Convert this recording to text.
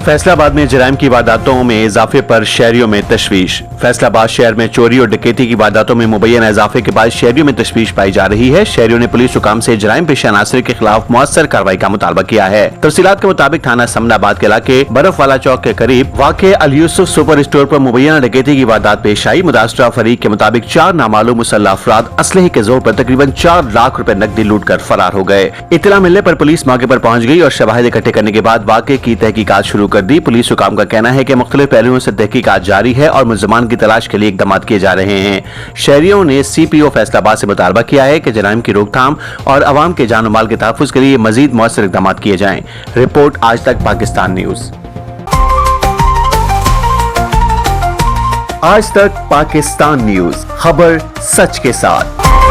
फैसलाबाद में जराइम की वारदातों में इजाफे पर शहरियों में तशवीश। फैसलाबाद शहर में चोरी और डकैती की वारदातों में मुबैना इजाफे के बाद शहरियों में तशवीश पाई जा रही है। शहरियों ने पुलिस हुकाम से जराइम पेशा अनासर के खिलाफ मुअस्सर कार्रवाई का मुतालबा किया है। तफसीलात के मुताबिक थाना समनाबाद के इलाके बर्फ वाला चौक के करीब वाक़े अल यूसुफ सुपर स्टोर पर मुबैना डकैती की वारदात पेश आई। मुतासरा फरीक के मुताबिक 4 नामालूम मुसल्लह अफराद असलहे के जोर पर तकरीबन 4 लाख रुपए नकदी लूट कर फरार हो गए। इत्तला मिलने पर पुलिस मौके पर पहुंच गई और शवाहिद इकट्ठे करने के बाद वाक़े की तहकीकात शुरू कर दी। पुलिस हुकाम का कहना है कि मुख्तलिफ पहलुओं से तहकीकात जारी है और मुल्ज़िमान की तलाश के लिए इक़दाम किए जा रहे हैं। शहरियों ने CPO फैसलाबाद से मुतालबा किया है कि जराइम की रोकथाम और अवाम के जान और माल के तहफ़्फ़ुज़ के लिए मज़ीद मुअस्सर इक़दाम किए जाएं। रिपोर्ट आज तक पाकिस्तान न्यूज़। आज तक पाकिस्तान न्यूज़, खबर सच के साथ।